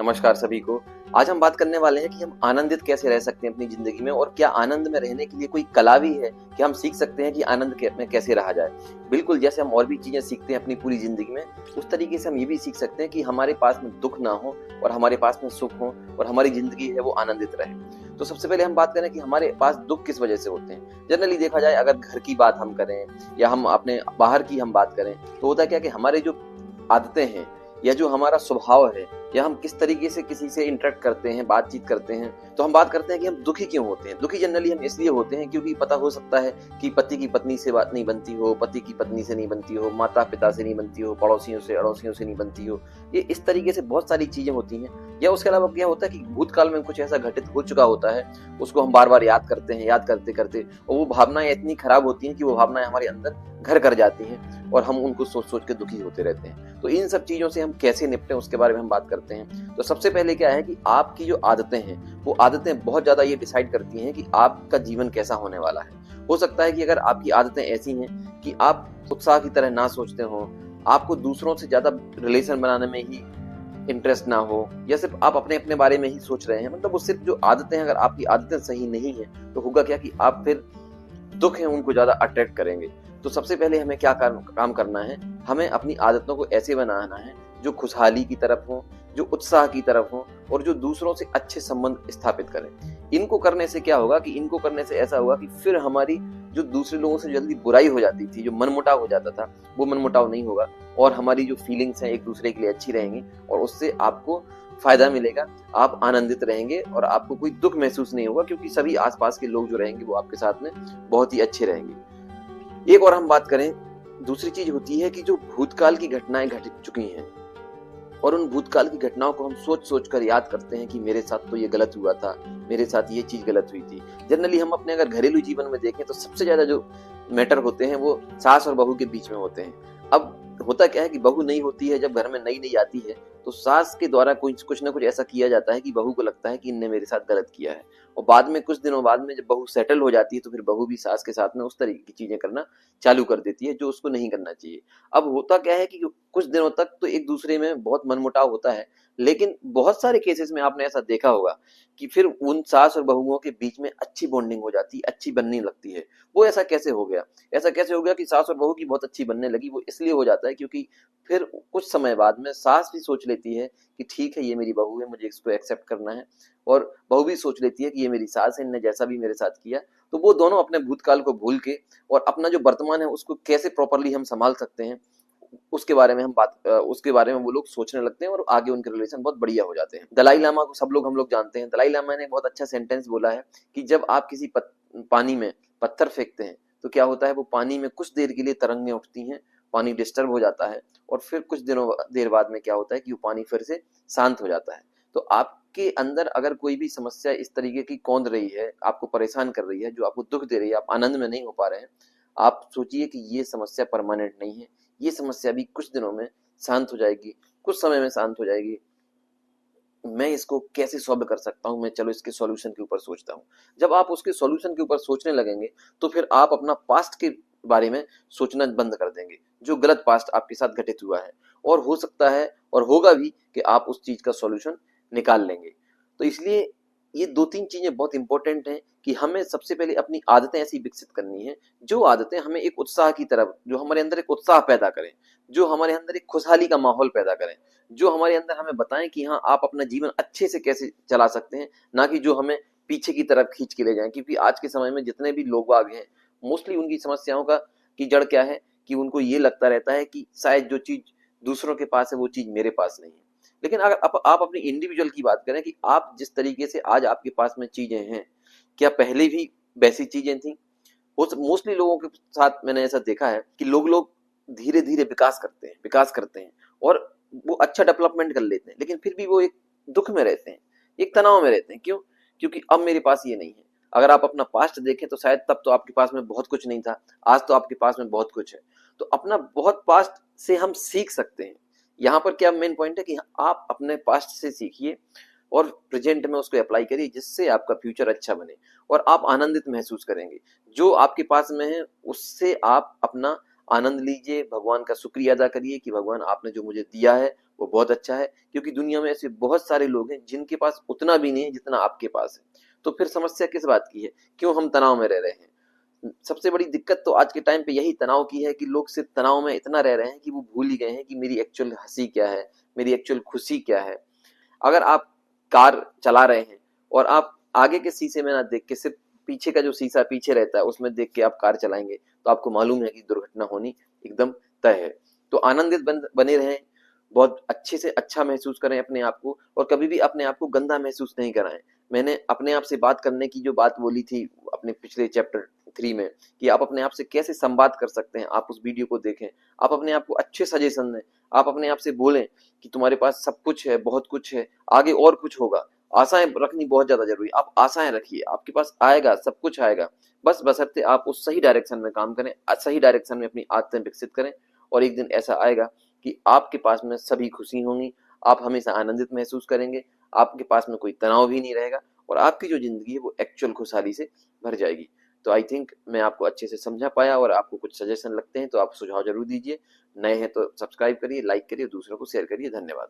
नमस्कार सभी को। आज हम बात करने वाले हैं कि हम आनंदित कैसे रह सकते हैं अपनी जिंदगी में, और क्या आनंद में रहने के लिए कोई कला भी है कि हम सीख सकते हैं कि में कैसे रहा जाए। बिल्कुल, जैसे हम और भी चीजें सीखते हैं अपनी पूरी जिंदगी में, उस तरीके से हम ये भी सीख सकते हैं कि हमारे पास में दुख ना हो और हमारे पास में सुख हो और हमारी जिंदगी है वो आनंदित रहे। तो सबसे पहले हम बात करें कि हमारे पास दुख किस वजह से होते हैं। जनरली देखा जाए, अगर घर की बात हम करें या हम अपने बाहर की हम बात करें, तो होता क्या कि हमारे जो आदतें हैं या जो हमारा स्वभाव है या हम किस तरीके से किसी से इंटरेक्ट करते हैं, बातचीत करते हैं, तो हम बात करते हैं कि हम दुखी क्यों होते हैं। दुखी जनरली हम इसलिए होते हैं क्योंकि पता हो सकता है कि पति की पत्नी से बात नहीं बनती हो, पति की पत्नी से नहीं बनती हो, माता पिता से नहीं बनती हो, पड़ोसियों से अड़ोसियों से नहीं बनती हो। ये इस तरीके से बहुत सारी चीजें होती हैं। या उसके अलावा क्या होता है कि भूतकाल में कुछ ऐसा घटित हो चुका होता है, उसको हम बार बार याद करते हैं, याद करते करते, और वो भावनाएं इतनी खराब होती हैं कि वो भावनाएं हमारे अंदर घर कर जाती हैं और हम उनको सोच सोच के दुखी होते रहते हैं। तो इन सब चीजों से हम कैसे निपटें उसके बारे में हम बात करते हैं। तो सबसे पहले क्या है कि आपकी जो आदतें हैं, वो आदतें बहुत ज्यादा ये डिसाइड करती हैं कि आपका जीवन कैसा होने वाला है। हो सकता है कि अगर आपकी आदतें ऐसी हैं कि आप उत्साह की तरह ना सोचते हो, आपको दूसरों से ज्यादा रिलेशन बनाने में ही इंटरेस्ट ना हो, या सिर्फ आप अपने अपने बारे में ही सोच रहे हैं, मतलब वो सिर्फ जो आदतें हैं, अगर आपकी आदतें सही नहीं है तो होगा क्या कि आप फिर दुख है उनको ज्यादा अट्रैक्ट करेंगे। तो सबसे पहले हमें क्या काम करना है, हमें अपनी आदतों को ऐसे बनाना है जो खुशहाली की तरफ हो, जो उत्साह की तरफ हो और जो दूसरों से अच्छे संबंध स्थापित करें। इनको करने से क्या होगा कि इनको करने से ऐसा होगा कि फिर हमारी जो दूसरे लोगों से जल्दी बुराई हो जाती थी, जो मनमुटाव हो जाता था, वो मनमुटाव नहीं होगा और हमारी जो फीलिंग्स हैं एक दूसरे के लिए अच्छी रहेंगी और उससे आपको फायदा मिलेगा। आप आनंदित रहेंगे और आपको कोई दुख महसूस नहीं होगा, क्योंकि सभी आसपास के लोग जो रहेंगे वो आपके साथ में बहुत ही अच्छे रहेंगे। एक और हम बात करें, दूसरी चीज होती है कि जो भूतकाल की घटनाएं घटित चुकी हैं और उन भूतकाल की घटनाओं को हम सोच सोच कर याद करते हैं कि मेरे साथ तो ये गलत हुआ था, मेरे साथ ये चीज गलत हुई थी। जनरली हम अपने अगर घरेलू जीवन में देखें तो सबसे ज्यादा जो मैटर होते हैं वो सास और बहू के बीच में होते हैं। अब होता क्या है कि बहू नहीं होती है, जब घर में नई नई आती है तो सास के द्वारा कुछ ना कुछ ऐसा किया जाता है कि बहू को लगता है कि इनने मेरे साथ गलत किया है, और बाद में कुछ दिनों बाद में जब बहू सेटल हो जाती है तो फिर बहू भी सास के साथ में उस तरीके की चीजें करना चालू कर देती है जो उसको नहीं करना चाहिए। अब होता क्या है कि कुछ दिनों तक तो एक दूसरे में बहुत मनमुटाव होता है, लेकिन बहुत सारे केसेस में आपने ऐसा देखा होगा कि फिर उन सास और बहुओं के बीच में अच्छी बॉन्डिंग हो जाती है, अच्छी बनने लगती है। वो ऐसा कैसे हो गया? ऐसा कैसे हो गया कि सास और बहू की बहुत अच्छी बनने लगी? वो इसलिए हो जाता है क्योंकि फिर कुछ समय बाद में सास भी सोच लेती है कि ठीक है, ये मेरी बहू है, मुझे इसको एक्सेप्ट करना है, और बहू भी सोच लेती है कि ये मेरी सास है, इनने जैसा भी मेरे साथ किया। तो वो दोनों अपने भूतकाल को भूल के और अपना जो वर्तमान है उसको कैसे प्रॉपरली हम संभाल सकते हैं, उसके बारे में वो लोग सोचने लगते हैं और आगे उनके रिलेशन बहुत बढ़िया हो जाते हैं। दलाई लामा को हम लोग जानते हैं। दलाई लामा ने बहुत अच्छा सेंटेंस बोला है कि जब आप किसी पानी में पत्थर फेंकते हैं तो क्या होता है, वो पानी में कुछ देर के लिए तरंगें उठती हैं, पानी डिस्टर्ब हो जाता है, और फिर कुछ दिनों देर बाद में क्या होता है कि वो पानी फिर से शांत हो जाता है। तो आपके अंदर अगर कोई भी समस्या इस तरीके की कौंध रही है, आपको परेशान कर रही है, जो आपको दुख दे रही है, आप आनंद में नहीं हो पा रहे हैं, आप सोचिए कि ये समस्या परमानेंट नहीं है। ये समस्या भी कुछ दिनों में शांत हो जाएगी, कुछ समय में शांत हो जाएगी। मैं इसको कैसे सॉल्व कर सकता हूँ, मैं चलो इसके सॉल्यूशन के ऊपर सोचता हूँ। जब आप उसके सॉल्यूशन के ऊपर सोचने लगेंगे तो फिर आप अपना पास्ट के बारे में सोचना बंद कर देंगे, जो गलत पास्ट आपके साथ घटित हुआ है, और हो सकता है और होगा भी कि आप उस चीज का सॉल्यूशन निकाल लेंगे। तो इसलिए ये दो तीन चीजें बहुत इंपॉर्टेंट हैं कि हमें सबसे पहले अपनी आदतें ऐसी विकसित करनी है, जो आदतें हमें एक उत्साह की तरफ, जो हमारे अंदर एक उत्साह पैदा करें, जो हमारे अंदर एक खुशहाली का माहौल पैदा करें, जो हमारे अंदर हमें बताएं कि हाँ, आप अपना जीवन अच्छे से कैसे चला सकते हैं, ना कि जो हमें पीछे की तरफ खींच के ले जाएं। क्योंकि आज के समय में जितने भी लोग बाग हैं, मोस्टली उनकी समस्याओं का की जड़ क्या है कि उनको ये लगता रहता है कि शायद जो चीज दूसरों के पास है वो चीज मेरे पास नहीं है। लेकिन अगर आप अपनी इंडिविजुअल की बात करें कि आप जिस तरीके से आज आपके पास में चीजें हैं, क्या पहले भी वैसी चीजें थी? मोस्टली लोगों के साथ मैंने ऐसा देखा है कि लोग धीरे धीरे विकास करते हैं और वो अच्छा डेवलपमेंट कर लेते हैं, लेकिन फिर भी वो एक दुख में रहते हैं, एक तनाव में रहते हैं। क्यों? क्योंकि अब मेरे पास ये नहीं है। अगर आप अपना पास्ट देखें तो शायद तब तो आपके पास में बहुत कुछ नहीं था, आज तो आपके पास में बहुत कुछ है। तो अपना बहुत पास्ट से हम सीख सकते हैं। यहाँ पर क्या मेन पॉइंट है कि आप अपने पास्ट से सीखिए और प्रेजेंट में उसको अप्लाई करिए, जिससे आपका फ्यूचर अच्छा बने और आप आनंदित महसूस करेंगे। जो आपके पास में है उससे आप अपना आनंद लीजिए, भगवान का शुक्रिया अदा करिए कि भगवान आपने जो मुझे दिया है वो बहुत अच्छा है, क्योंकि दुनिया में ऐसे बहुत सारे लोग हैं जिनके पास उतना भी नहीं है जितना आपके पास है। तो फिर समस्या किस बात की है? क्यों हम तनाव में रह रहे हैं? सबसे बड़ी दिक्कत तो आज के टाइम पे यही तनाव की है कि लोग सिर्फ तनाव में इतना रह रहे हैं कि वो भूल ही गए हैं कि मेरी एक्चुअल हंसी क्या है, मेरी एक्चुअल खुशी क्या है। अगर आप कार चला रहे हैं और आप आगे के शीशे में ना देख के सिर्फ पीछे का जो शीशा पीछे रहता है उसमें देख के आप कार चलाएंगे, तो आपको मालूम है कि दुर्घटना होनी एकदम तय है। तो आनंदित बने रहें, बहुत अच्छे से अच्छा महसूस करें अपने आप को, और कभी भी अपने आप को गंदा महसूस नहीं कराएं। मैंने अपने आप से बात करने की जो बात बोली थी अपने पिछले चैप्टर 3 में, कि आप अपने आप से कैसे संवाद कर सकते हैं, आप उस वीडियो को देखें। आप अपने आप को अच्छे सजेशन दें, आप अपने आप से बोलें कि तुम्हारे पास सब कुछ है, बहुत कुछ है, आगे और कुछ होगा। आशाएं रखनी बहुत ज्यादा जरूरी है। आप आशाएं रखिए, आपके पास आएगा, सब कुछ आएगा। बस बशर्ते आप उस सही डायरेक्शन में काम करें, सही डायरेक्शन में अपनी आदतें विकसित करें, और एक दिन ऐसा आएगा कि आपके पास में सभी खुशी होंगी, आप हमेशा आनंदित महसूस करेंगे, आपके पास में कोई तनाव भी नहीं रहेगा, और आपकी जो जिंदगी है वो एक्चुअल खुशहाली से भर जाएगी। तो आई थिंक मैं आपको अच्छे से समझा पाया, और आपको कुछ सजेशन लगते हैं तो आप सुझाव जरूर दीजिए। नए हैं तो सब्सक्राइब करिए, लाइक करिए, दूसरों को शेयर करिए। धन्यवाद।